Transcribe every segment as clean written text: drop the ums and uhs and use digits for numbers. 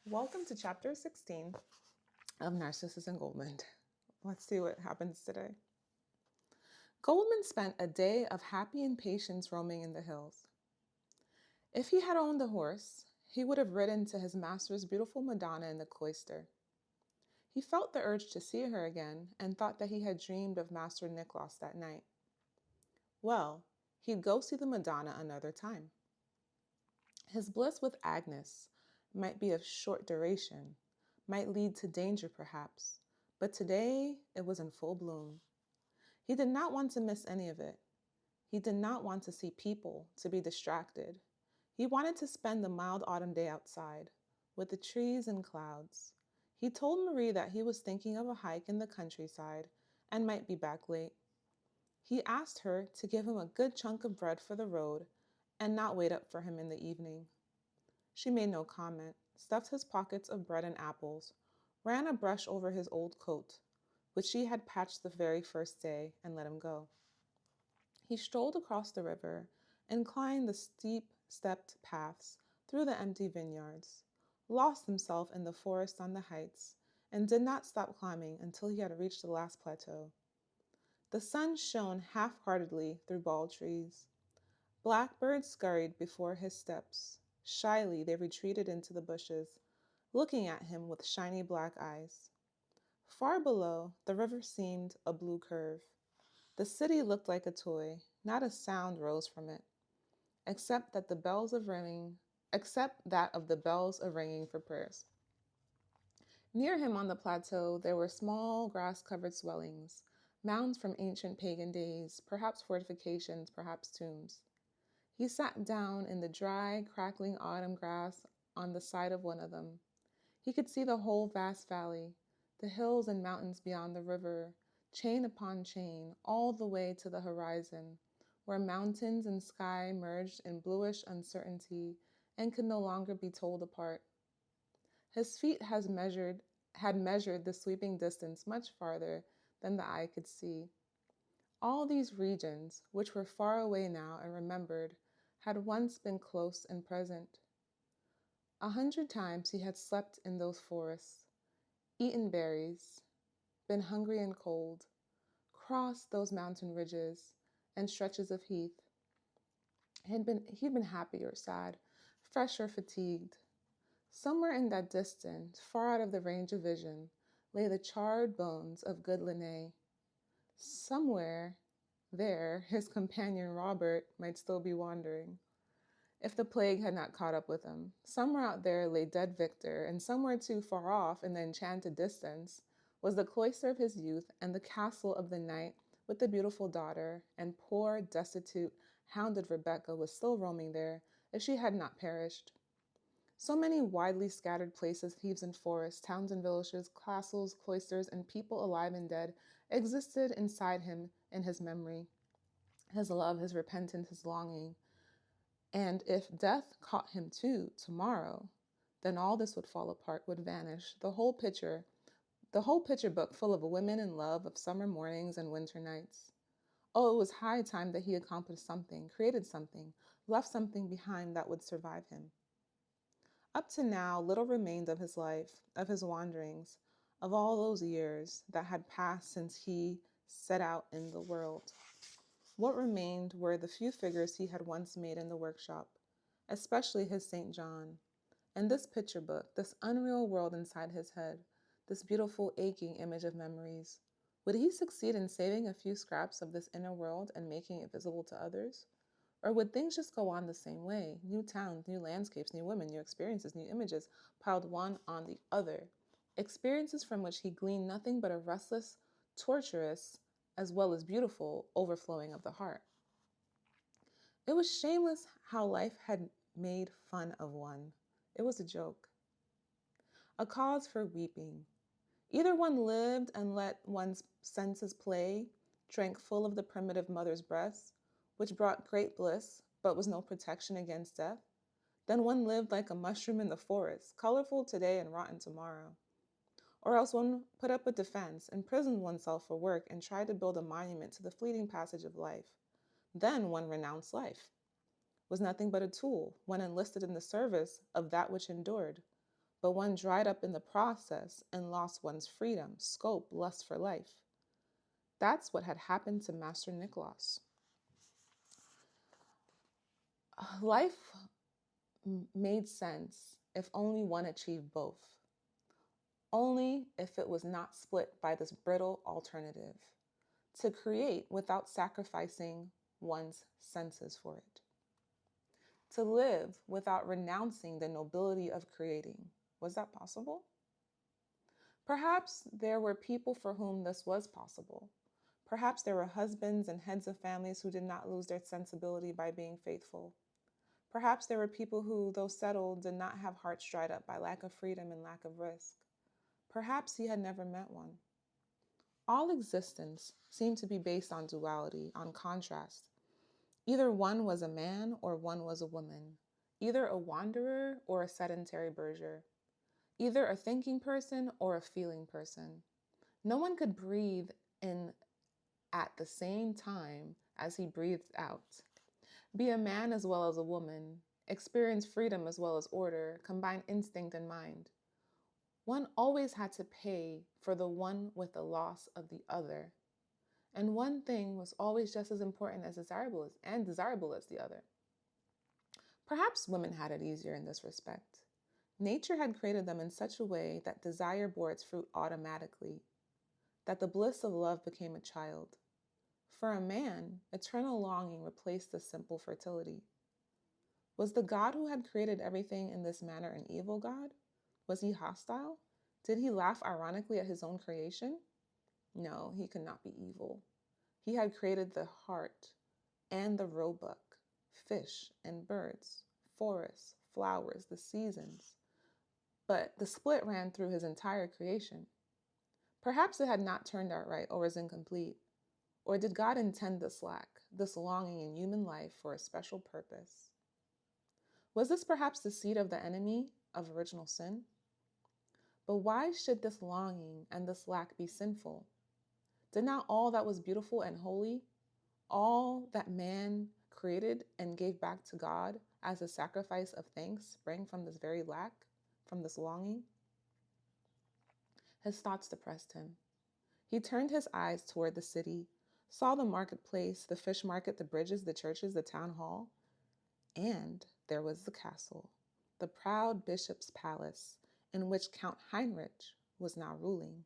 Welcome to chapter 16 of Narcissus and Goldmund. Let's see what happens today. Goldmund spent a day of happy impatience roaming in the hills. If he had owned a horse, he would have ridden to his master's beautiful Madonna in the cloister. He felt the urge to see her again and thought that he had dreamed of Master Nicholas that night. Well, he'd go see the Madonna another time. His bliss with Agnes might be of short duration, might lead to danger perhaps, but today it was in full bloom. He did not want to miss any of it. He did not want to see people, to be distracted. He wanted to spend the mild autumn day outside, with the trees and clouds. He told Marie that he was thinking of a hike in the countryside and might be back late. He asked her to give him a good chunk of bread for the road and not wait up for him in the evening. She made no comment, stuffed his pockets of bread and apples, ran a brush over his old coat, which she had patched the very first day, and let him go. He strolled across the river and climbed the steep, stepped paths through the empty vineyards, lost himself in the forest on the heights, and did not stop climbing until he had reached the last plateau. The sun shone half-heartedly through bald trees. Blackbirds scurried before his steps. Shyly they retreated into the bushes, looking at him with shiny black eyes. Far below, the river seemed a blue curve. The city looked like a toy. Not a sound rose from it, except that of the bells of ringing for prayers. Near him on the plateau, there were small grass-covered swellings, mounds from ancient pagan days, perhaps fortifications, perhaps tombs. He sat down in the dry, crackling autumn grass on the side of one of them. He could see the whole vast valley, the hills and mountains beyond the river, chain upon chain, all the way to the horizon, where mountains and sky merged in bluish uncertainty and could no longer be told apart. His feet had measured the sweeping distance much farther than the eye could see. All these regions, which were far away now and remembered, had once been close and present. 100 times he had slept in those forests, eaten berries, been hungry and cold, crossed those mountain ridges and stretches of heath. He'd been happy or sad, fresh or fatigued. Somewhere in that distance, far out of the range of vision, lay the charred bones of good Linné. Somewhere there, his companion Robert might still be wandering, if the plague had not caught up with him. Somewhere out there lay dead Victor, and somewhere too far off in the enchanted distance was the cloister of his youth and the castle of the knight with the beautiful daughter, and poor, destitute, hounded Rebecca was still roaming there if she had not perished. So many widely scattered places, caves and forests, towns and villages, castles, cloisters, and people alive and dead existed inside him in his memory, his love, his repentance, his longing. And if death caught him too tomorrow, then all this would fall apart, would vanish. The whole picture book full of women in love, of summer mornings and winter nights. Oh, it was high time that he accomplished something, created something, left something behind that would survive him. Up to now, little remained of his life, of his wanderings, of all those years that had passed since he set out in the world. What remained were the few figures he had once made in the workshop, especially his St. John, and this picture book, this unreal world inside his head, this beautiful aching image of memories. Would he succeed in saving a few scraps of this inner world and making it visible to others? Or would things just go on the same way? New towns, new landscapes, new women, new experiences, new images, piled one on the other. Experiences from which he gleaned nothing but a restless, torturous, as well as beautiful overflowing of the heart. It was shameless how life had made fun of one. It was a joke. A cause for weeping. Either one lived and let one's senses play, drank full of the primitive mother's breast, which brought great bliss, but was no protection against death. Then one lived like a mushroom in the forest, colorful today and rotten tomorrow. Or else one put up a defense, imprisoned oneself for work, and tried to build a monument to the fleeting passage of life. Then one renounced life, was nothing but a tool, one enlisted in the service of that which endured. but one dried up in the process and lost one's freedom, scope, lust for life. That's what had happened to Master Nicholas. Life made sense if only one achieved both, only if it was not split by this brittle alternative, to create without sacrificing one's senses for it, to live without renouncing the nobility of creating. Was that possible? Perhaps there were people for whom this was possible. Perhaps there were husbands and heads of families who did not lose their sensibility by being faithful. Perhaps there were people who, though settled, did not have hearts dried up by lack of freedom and lack of risk. Perhaps he had never met one. All existence seemed to be based on duality, on contrast. Either one was a man or one was a woman, either a wanderer or a sedentary burgher, either a thinking person or a feeling person. No one could breathe in at the same time as he breathed out. Be a man as well as a woman, experience freedom as well as order, combine instinct and mind. One always had to pay for the one with the loss of the other. And one thing was always just as important as desirable as the other. Perhaps women had it easier in this respect. Nature had created them in such a way that desire bore its fruit automatically, that the bliss of love became a child. For a man, eternal longing replaced the simple fertility. Was the God who had created everything in this manner an evil God? Was he hostile? Did he laugh ironically at his own creation? No, he could not be evil. He had created the heart and the roebuck, fish and birds, forests, flowers, the seasons. But the split ran through his entire creation. Perhaps it had not turned out right or was incomplete. Or did God intend this lack, this longing in human life for a special purpose? Was this perhaps the seed of the enemy of original sin? But why should this longing and this lack be sinful? Did not all that was beautiful and holy, all that man created and gave back to God as a sacrifice of thanks, spring from this very lack, from this longing? His thoughts depressed him. He turned his eyes toward the city, saw the marketplace, the fish market, the bridges, the churches, the town hall, and there was the castle, the proud bishop's palace, in which Count Heinrich was now ruling.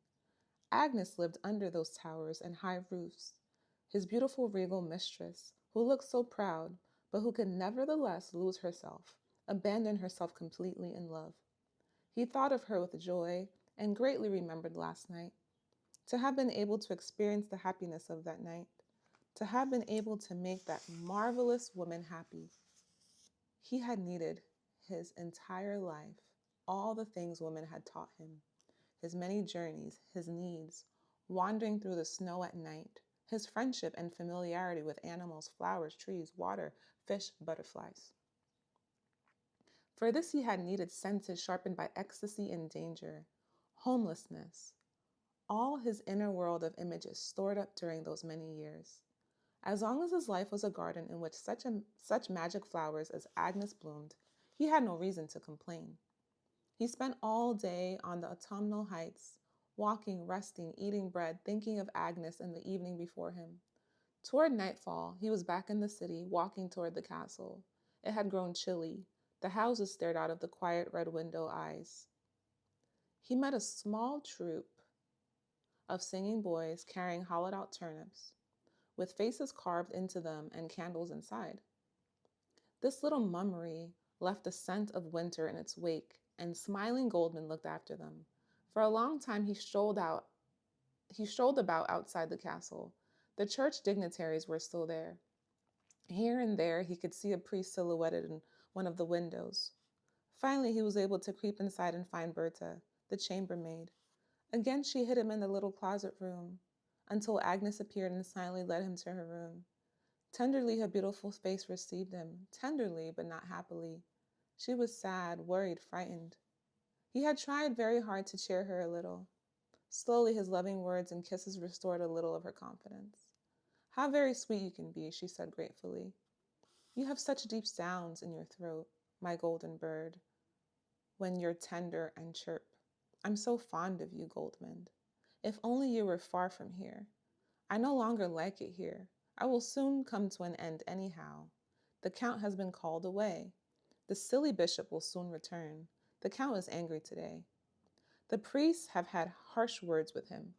Agnes lived under those towers and high roofs, his beautiful regal mistress, who looked so proud, but who could nevertheless lose herself, abandon herself completely in love. He thought of her with joy and greatly remembered last night. To have been able to experience the happiness of that night, to have been able to make that marvelous woman happy. He had needed his entire life, all the things women had taught him, his many journeys, his needs, wandering through the snow at night, his friendship and familiarity with animals, flowers, trees, water, fish, butterflies. For this he had needed senses sharpened by ecstasy and danger, homelessness, all his inner world of images stored up during those many years. As long as his life was a garden in which such magic flowers as Agnes bloomed, he had no reason to complain. He spent all day on the autumnal heights, walking, resting, eating bread, thinking of Agnes and the evening before him. Toward nightfall, he was back in the city, walking toward the castle. It had grown chilly. The houses stared out of the quiet red window eyes. He met a small troop of singing boys carrying hollowed-out turnips, with faces carved into them and candles inside. This little mummery left a scent of winter in its wake, and smiling Goldmund looked after them. For a long time he strolled about outside the castle. The church dignitaries were still there. Here and there he could see a priest silhouetted in one of the windows. Finally he was able to creep inside and find Berta, the chambermaid. Again she hid him in the little closet room, until Agnes appeared and silently led him to her room. Tenderly her beautiful face received him, tenderly but not happily. She was sad, worried, frightened. He had tried very hard to cheer her a little. Slowly his loving words and kisses restored a little of her confidence. "How very sweet you can be," she said gratefully. "You have such deep sounds in your throat, my golden bird." when you're tender and chirp. I'm so fond of you, Goldmund. If only you were far from here. I no longer like it here. I will soon come to an end anyhow. The Count has been called away. The silly bishop will soon return. The Count is angry today. The priests have had harsh words with him.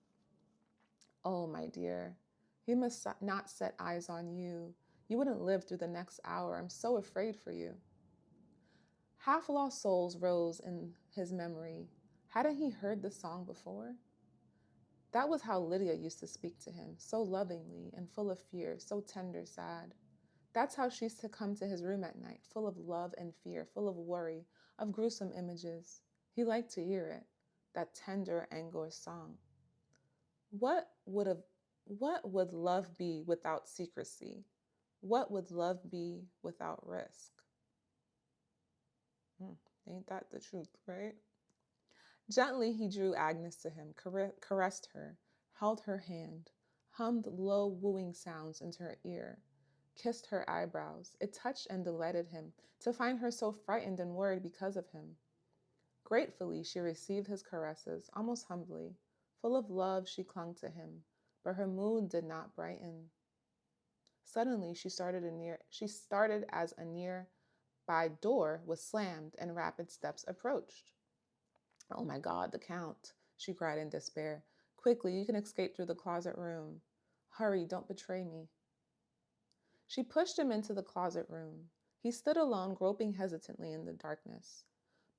Oh, my dear, he must not set eyes on you. You wouldn't live through the next hour. I'm so afraid for you. Half-lost souls rose in his memory. Hadn't he heard the song before? That was how Lydia used to speak to him, so lovingly and full of fear, so tender, sad. That's how she used to come to his room at night, full of love and fear, full of worry, of gruesome images. He liked to hear it, that tender, anguished song. What would love be without secrecy? What would love be without risk? Ain't that the truth, right? Gently he drew Agnes to him, caressed her, held her hand, hummed low wooing sounds into her ear, kissed her eyebrows. It touched and delighted him to find her so frightened and worried because of him. Gratefully she received his caresses, almost humbly. Full of love she clung to him, but her mood did not brighten. Suddenly she started as a nearby door was slammed and rapid steps approached. Oh my God, the Count, she cried in despair. Quickly, you can escape through the closet room. Hurry, don't betray me. She pushed him into the closet room. He stood alone, groping hesitantly in the darkness.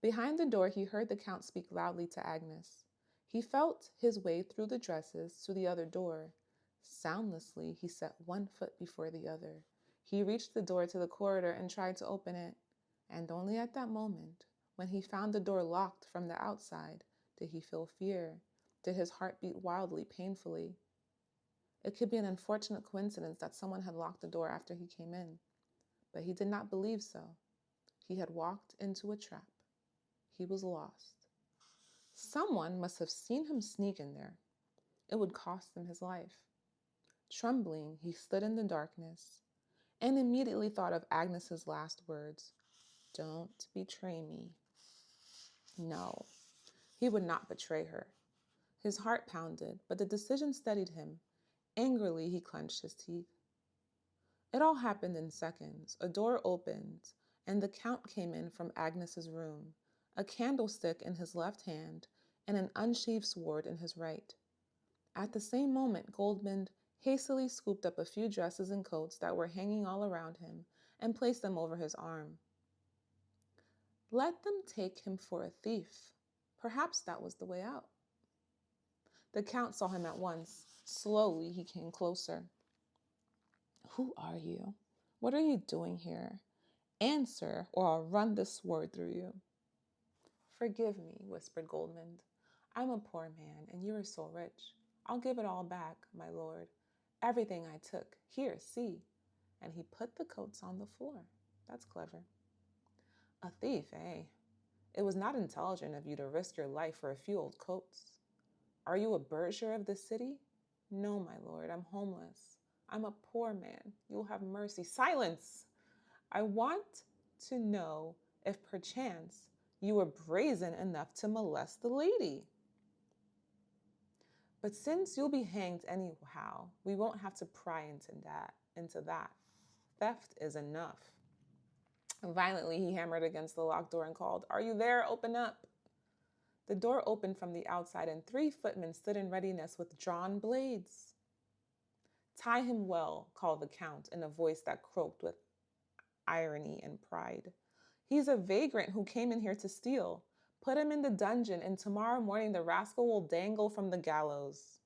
Behind the door, he heard the Count speak loudly to Agnes. He felt his way through the dresses to the other door. Soundlessly, he set one foot before the other. He reached the door to the corridor and tried to open it. And only at that moment, when he found the door locked from the outside, did he feel fear? Did his heart beat wildly, painfully? It could be an unfortunate coincidence that someone had locked the door after he came in, but he did not believe so. He had walked into a trap. He was lost. Someone must have seen him sneak in there. It would cost him his life. Trembling, he stood in the darkness and immediately thought of Agnes's last words. Don't betray me. No, he would not betray her. His heart pounded, but the decision steadied him. Angrily, he clenched his teeth. It all happened in seconds. A door opened, and the Count came in from Agnes's room, a candlestick in his left hand and an unsheathed sword in his right. At the same moment, Goldmund hastily scooped up a few dresses and coats that were hanging all around him and placed them over his arm. Let them take him for a thief. Perhaps that was the way out. The Count saw him at once. Slowly, he came closer. Who are you? What are you doing here? Answer, or I'll run this sword through you. Forgive me, whispered Goldmund. I'm a poor man, and you are so rich. I'll give it all back, my lord. Everything I took. Here, see. And he put the coats on the floor. That's clever. A thief, eh? It was not intelligent of you to risk your life for a few old coats. Are you a burgher of this city? No, my lord, I'm homeless. I'm a poor man. You'll have mercy. Silence! I want to know if perchance you were brazen enough to molest the lady. But since you'll be hanged anyhow, we won't have to pry into that. Theft is enough. Violently, he hammered against the locked door and called, Are you there? Open up. The door opened from the outside, and 3 footmen stood in readiness with drawn blades. Tie him well, called the Count in a voice that croaked with irony and pride. He's a vagrant who came in here to steal. Put him in the dungeon, and tomorrow morning the rascal will dangle from the gallows.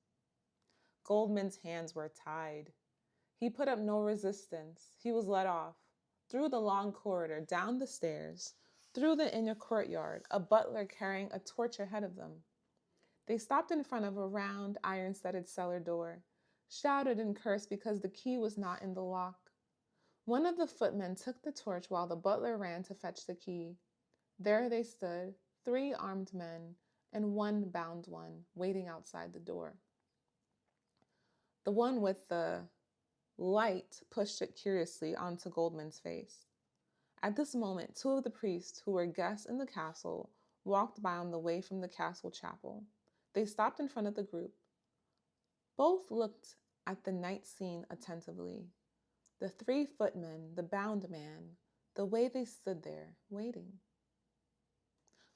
Goldmund's hands were tied. He put up no resistance. He was led off, through the long corridor, down the stairs, through the inner courtyard, a butler carrying a torch ahead of them. They stopped in front of a round, iron-studded cellar door, shouted and cursed because the key was not in the lock. One of the footmen took the torch while the butler ran to fetch the key. There they stood, 3 armed men and 1 bound one, waiting outside the door. The one with the light pushed it curiously onto Goldmund's face. At this moment, 2 of the priests who were guests in the castle walked by on the way from the castle chapel. They stopped in front of the group. Both looked at the night scene attentively. The 3 footmen, the bound man, the way they stood there, waiting.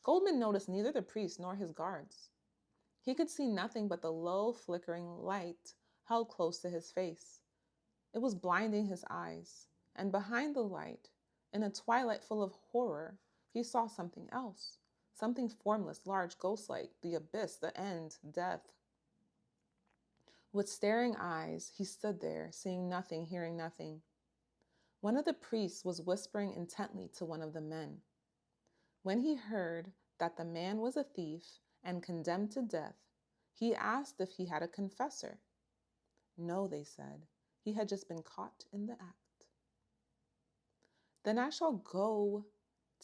Goldmund noticed neither the priest nor his guards. He could see nothing but the low, flickering light held close to his face. It was blinding his eyes, and behind the light, in a twilight full of horror, he saw something else, something formless, large, ghost-like, the abyss, the end, death. With staring eyes, he stood there, seeing nothing, hearing nothing. One of the priests was whispering intently to one of the men. When he heard that the man was a thief and condemned to death, he asked if he had a confessor. No, they said. He had just been caught in the act. Then I shall go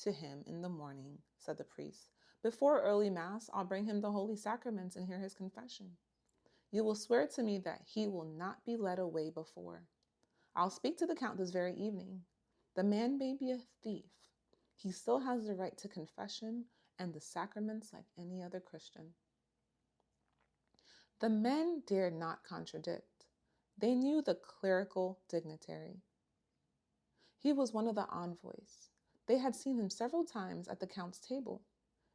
to him in the morning, said the priest. Before early mass, I'll bring him the holy sacraments and hear his confession. You will swear to me that he will not be led away before. I'll speak to the count this very evening. The man may be a thief. He still has the right to confession and the sacraments like any other Christian. The men dared not contradict. They knew the clerical dignitary. He was one of the envoys. They had seen him several times at the count's table.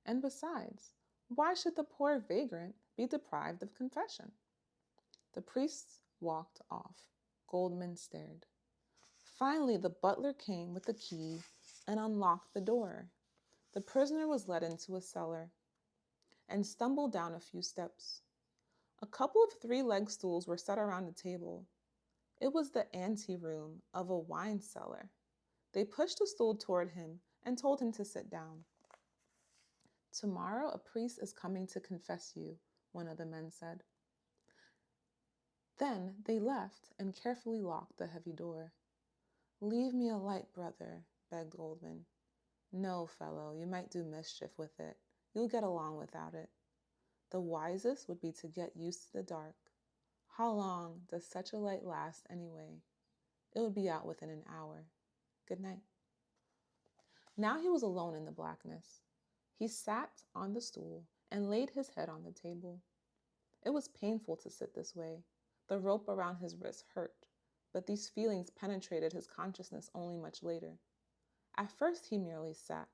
And besides, why should the poor vagrant be deprived of confession? The priests walked off. Goldmund stared. Finally, the butler came with the key and unlocked the door. The prisoner was led into a cellar and stumbled down a few steps. A couple of 3-legged stools were set around a table. It was the anteroom of a wine cellar. They pushed a stool toward him and told him to sit down. Tomorrow a priest is coming to confess you, one of the men said. Then they left and carefully locked the heavy door. Leave me a light, brother, begged Goldmund. No, fellow, you might do mischief with it. You'll get along without it. The wisest would be to get used to the dark. How long does such a light last anyway? It would be out within an hour. Good night. Now he was alone in the blackness. He sat on the stool and laid his head on the table. It was painful to sit this way. The rope around his wrist hurt, but these feelings penetrated his consciousness only much later. At first he merely sat,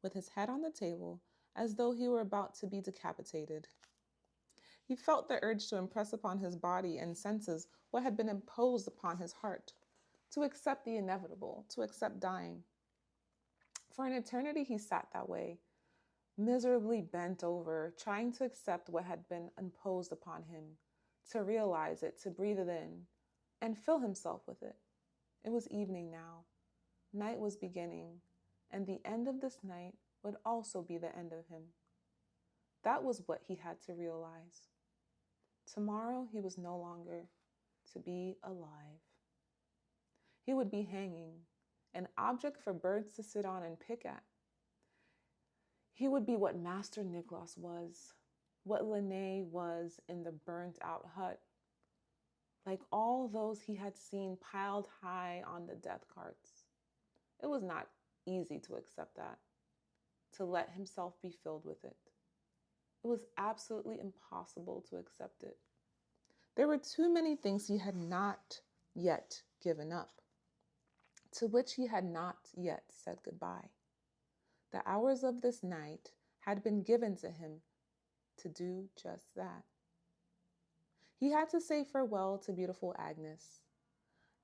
with his head on the table, as though he were about to be decapitated. He felt the urge to impress upon his body and senses what had been imposed upon his heart, to accept the inevitable, to accept dying. For an eternity he sat that way, miserably bent over, trying to accept what had been imposed upon him, to realize it, to breathe it in, and fill himself with it. It was evening now. Night was beginning, and the end of this night would also be the end of him. That was what he had to realize. Tomorrow he was no longer to be alive. He would be hanging, an object for birds to sit on and pick at. He would be what Master Nicholas was, what Linné was in the burnt-out hut, like all those he had seen piled high on the death carts. It was not easy to accept that, to let himself be filled with it. It was absolutely impossible to accept it. There were too many things he had not yet given up, to which he had not yet said goodbye. The hours of this night had been given to him to do just that. He had to say farewell to beautiful Agnes.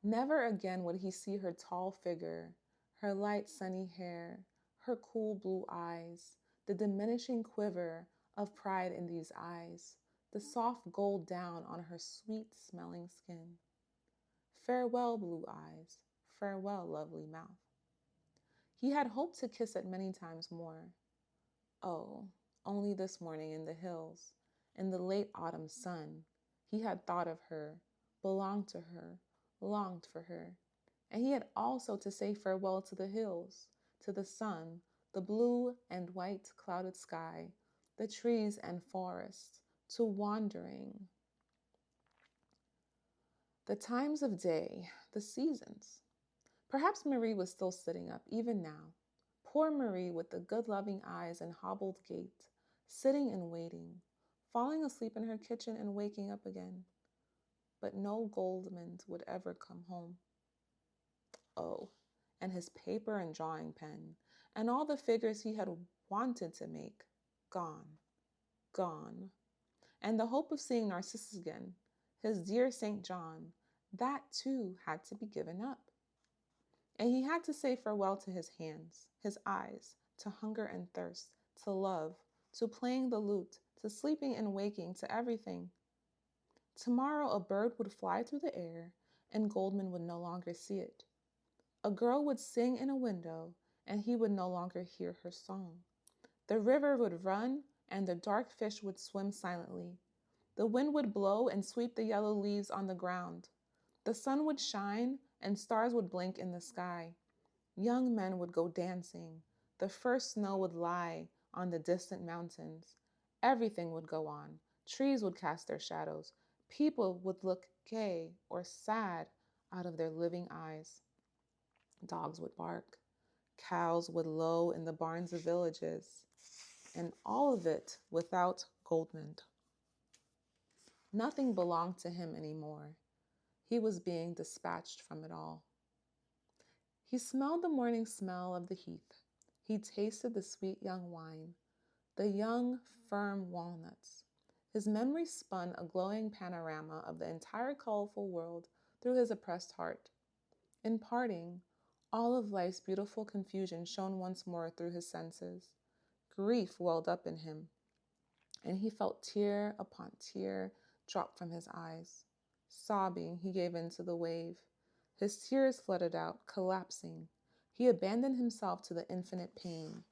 Never again would he see her tall figure, her light sunny hair, her cool blue eyes, the diminishing quiver of pride in these eyes, the soft gold down on her sweet-smelling skin. Farewell, blue eyes. Farewell, lovely mouth. He had hoped to kiss it many times more. Oh, only this morning in the hills, in the late autumn sun, he had thought of her, belonged to her, longed for her. And he had also to say farewell to the hills, to the sun, the blue and white clouded sky, the trees and forests, to wandering. The times of day, the seasons. Perhaps Marie was still sitting up, even now, Poor Marie with the good loving eyes and hobbled gait, sitting and waiting, falling asleep in her kitchen and waking up again. But no Goldmund would ever come home. Oh, and his paper and drawing pen, and all the figures he had wanted to make, gone, gone. And the hope of seeing Narcissus again, his dear St. John, that too had to be given up. And he had to say farewell to his hands, his eyes, to hunger and thirst, to love, to playing the lute, to sleeping and waking, to everything. Tomorrow a bird would fly through the air, and Goldmund would no longer see it. A girl would sing in a window, and he would no longer hear her song. The river would run, and the dark fish would swim silently. The wind would blow and sweep the yellow leaves on the ground. The sun would shine, and stars would blink in the sky. Young men would go dancing. The first snow would lie on the distant mountains. Everything would go on. Trees would cast their shadows. People would look gay or sad out of their living eyes. Dogs would bark. Cows would low in the barns of villages. And all of it without Goldmund. Nothing belonged to him anymore. He was being dispatched from it all. He smelled the morning smell of the heath. He tasted the sweet young wine, the young, firm walnuts. His memory spun a glowing panorama of the entire colorful world through his oppressed heart. In parting, all of life's beautiful confusion shone once more through his senses. Grief welled up in him, and he felt tear upon tear drop from his eyes. Sobbing, he gave in to the wave. His tears flooded out, collapsing. He abandoned himself to the infinite pain.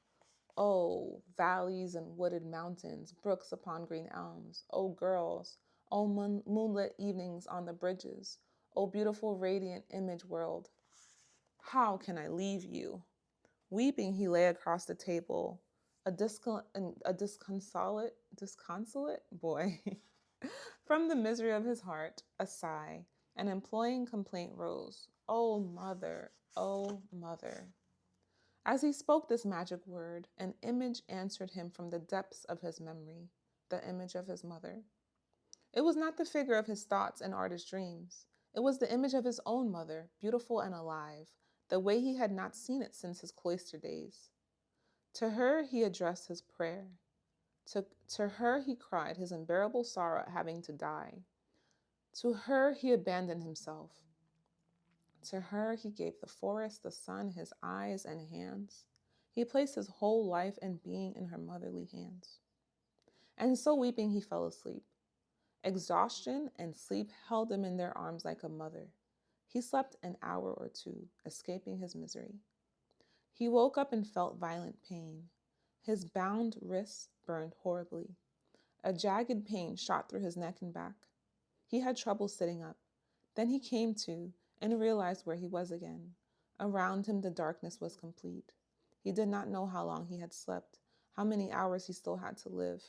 Oh, valleys and wooded mountains, brooks upon green elms. Oh, girls. Oh, moonlit evenings on the bridges. Oh, beautiful radiant image world. How can I leave you? Weeping, he lay across the table, a disconsolate boy. From the misery of his heart, a sigh, an imploring complaint rose. Oh, mother, oh, mother. As he spoke this magic word, an image answered him from the depths of his memory, the image of his mother. It was not the figure of his thoughts and artist dreams. It was the image of his own mother, beautiful and alive, the way he had not seen it since his cloister days. To her he addressed his prayer. To her he cried his unbearable sorrow at having to die. To her he abandoned himself. To her he gave the forest, the sun, his eyes and hands. He placed his whole life and being in her motherly hands. And so weeping, he fell asleep. Exhaustion and sleep held him in their arms like a mother. He slept an hour or two, escaping his misery. He woke up and felt violent pain. His bound wrists burned horribly. A jagged pain shot through his neck and back. He had trouble sitting up. Then he came to and realized where he was again. Around him, the darkness was complete. He did not know how long he had slept, how many hours he still had to live.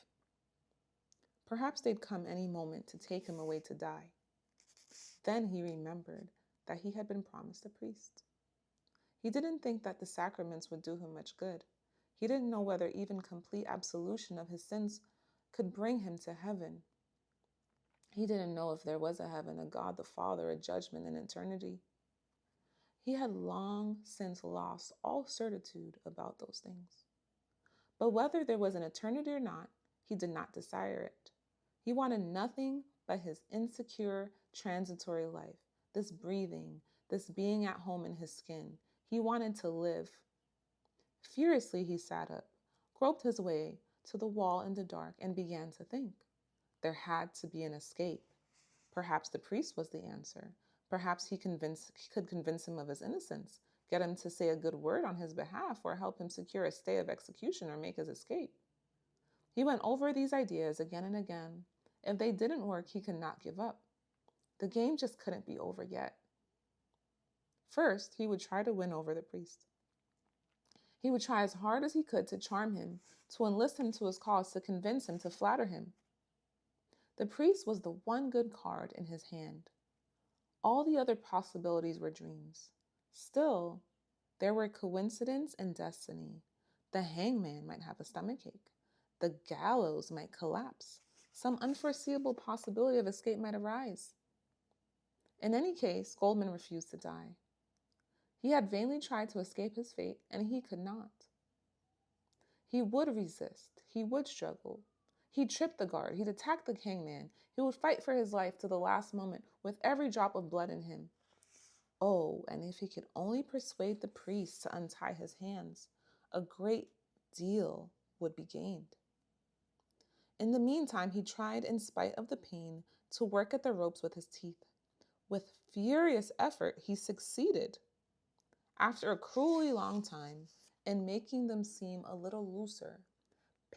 Perhaps they'd come any moment to take him away to die. Then he remembered that he had been promised a priest. He didn't think that the sacraments would do him much good. He didn't know whether even complete absolution of his sins could bring him to heaven. He didn't know if there was a heaven, a God the Father, a judgment, and eternity. He had long since lost all certitude about those things. But whether there was an eternity or not, he did not desire it. He wanted nothing but his insecure, transitory life, this breathing, this being at home in his skin. He wanted to live. Furiously, he sat up, groped his way to the wall in the dark, and began to think. There had to be an escape. Perhaps the priest was the answer. Perhaps he could convince him of his innocence, get him to say a good word on his behalf, or help him secure a stay of execution or make his escape. He went over these ideas again and again. If they didn't work, he could not give up. The game just couldn't be over yet. First, he would try to win over the priest. He would try as hard as he could to charm him, to enlist him to his cause, to convince him, to flatter him. The priest was the one good card in his hand. All the other possibilities were dreams. Still, There were coincidence and destiny. The hangman might have a stomachache. The gallows might collapse. Some unforeseeable possibility of escape might arise. In any case, Goldmund refused to die. He had vainly tried to escape his fate, and he could not. He would resist. He would struggle. He'd trip the guard. He'd attack the hangman. He would fight for his life to the last moment with every drop of blood in him. Oh, and if he could only persuade the priest to untie his hands, a great deal would be gained. In the meantime, he tried, in spite of the pain, to work at the ropes with his teeth. With furious effort, he succeeded, after a cruelly long time, in making them seem a little looser.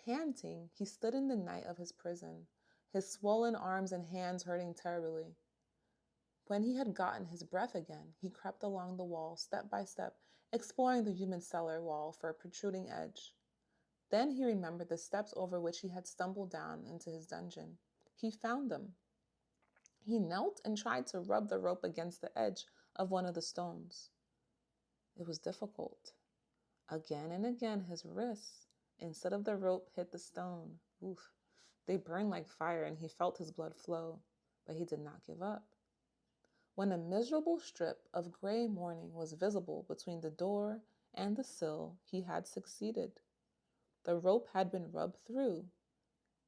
Panting, he stood in the night of his prison, his swollen arms and hands hurting terribly. When he had gotten his breath again, he crept along the wall, step by step, exploring the human cellar wall for a protruding edge. Then he remembered the steps over which he had stumbled down into his dungeon. He found them. He knelt and tried to rub the rope against the edge of one of the stones. It was difficult. Again and again his wrists, instead of the rope, hit the stone. Oof. They burned like fire, and he felt his blood flow, but he did not give up. When a miserable strip of gray morning was visible between the door and the sill, he had succeeded. The rope had been rubbed through.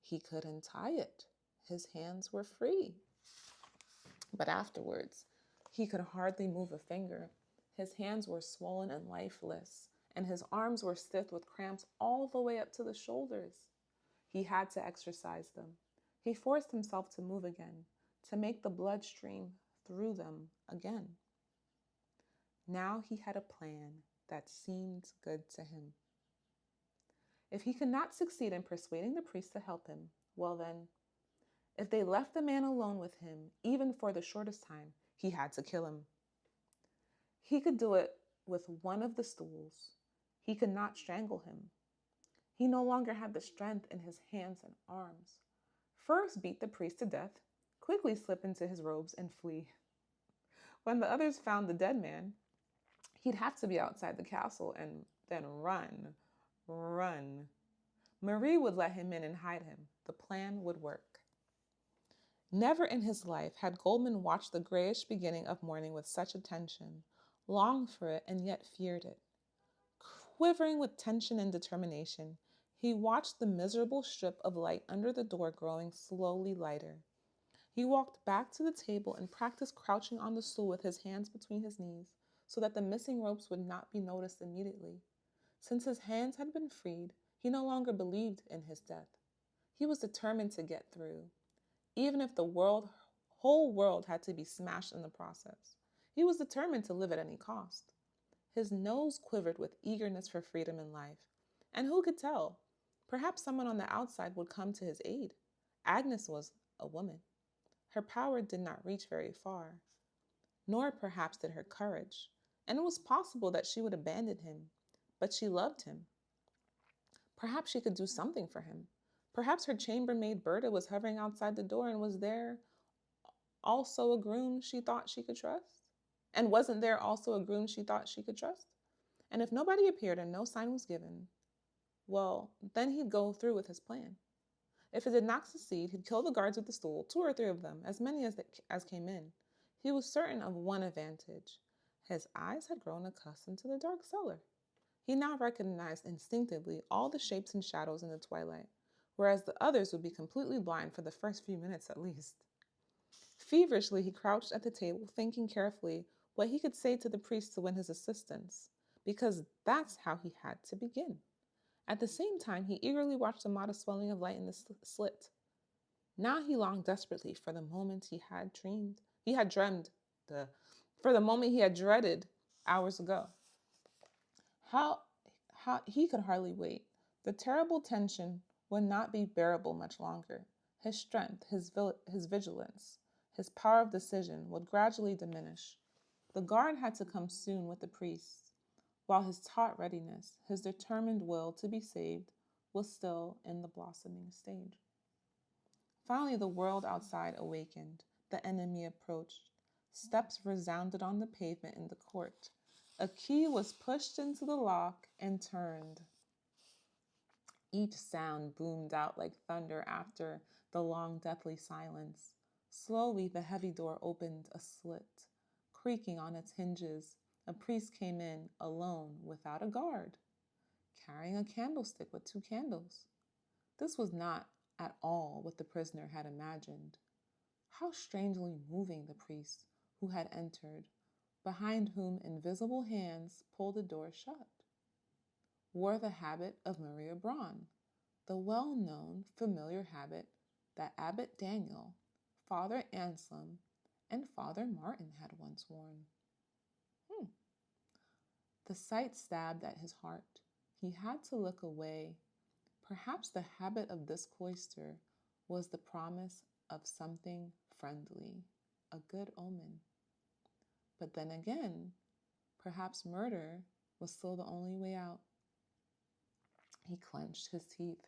He could untie it. His hands were free. But afterwards, he could hardly move a finger. His hands were swollen and lifeless, and his arms were stiff with cramps all the way up to the shoulders. He had to exercise them. He forced himself to move again, to make the blood stream through them again. Now he had a plan that seemed good to him. If he could not succeed in persuading the priest to help him, well then, if they left the man alone with him, even for the shortest time, he had to kill him. He could do it with one of the stools. He could not strangle him. He no longer had the strength in his hands and arms. First, beat the priest to death, quickly slip into his robes and flee. When the others found the dead man, he'd have to be outside the castle and then run. Marie would let him in and hide him. The plan would work. Never in his life had Goldmund watched the grayish beginning of morning with such attention, longed for it, and yet feared it. Quivering with tension and determination, he watched the miserable strip of light under the door growing slowly lighter. He walked back to the table and practiced crouching on the stool with his hands between his knees so that the missing ropes would not be noticed immediately. Since his hands had been freed, he no longer believed in his death. He was determined to get through, even if the whole world had to be smashed in the process. He was determined to live at any cost. His nose quivered with eagerness for freedom and life. And who could tell? Perhaps someone on the outside would come to his aid. Agnes was a woman. Her power did not reach very far, nor perhaps did her courage, and it was possible that she would abandon him, but she loved him. Perhaps she could do something for him. Perhaps her chambermaid Berta was hovering outside the door, and was there also a groom she thought she could trust? And wasn't there also a groom she thought she could trust? And if nobody appeared and no sign was given, well, then he'd go through with his plan. If it did not succeed, he'd kill the guards with the stool, 2 or 3 of them, as many as came in. He was certain of one advantage. His eyes had grown accustomed to the dark cellar. He now recognized instinctively all the shapes and shadows in the twilight, whereas the others would be completely blind for the first few minutes at least. Feverishly, he crouched at the table, thinking carefully what he could say to the priest to win his assistance, because that's how he had to begin. At the same time, he eagerly watched the modest swelling of light in the slit. Now he longed desperately for the moment he had dreaded hours ago. How he could hardly wait. The terrible tension would not be bearable much longer. His strength, his vigilance, his power of decision would gradually diminish. The guard had to come soon with the priests, while his taut readiness, his determined will to be saved, was still in the blossoming stage. Finally, the world outside awakened. The enemy approached. Steps resounded on the pavement in the court. A key was pushed into the lock and turned. Each sound boomed out like thunder after the long, deathly silence. Slowly, the heavy door opened a slit. Creaking on its hinges, a priest came in, alone, without a guard, carrying a candlestick with 2 candles. This was not at all what the prisoner had imagined. How strangely moving the priest who had entered, behind whom invisible hands pulled the door shut, wore the habit of Maria Braun, the well-known familiar habit that Abbot Daniel, Father Anselm, and Father Martin had once worn. The sight stabbed at his heart. He had to look away. Perhaps the habit of this cloister was the promise of something friendly, a good omen. But then again, perhaps murder was still the only way out. He clenched his teeth.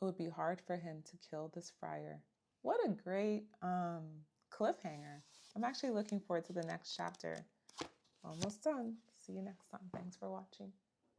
It would be hard for him to kill this friar. What a great cliffhanger. I'm actually looking forward to the next chapter. Almost done. See you next time. Thanks for watching.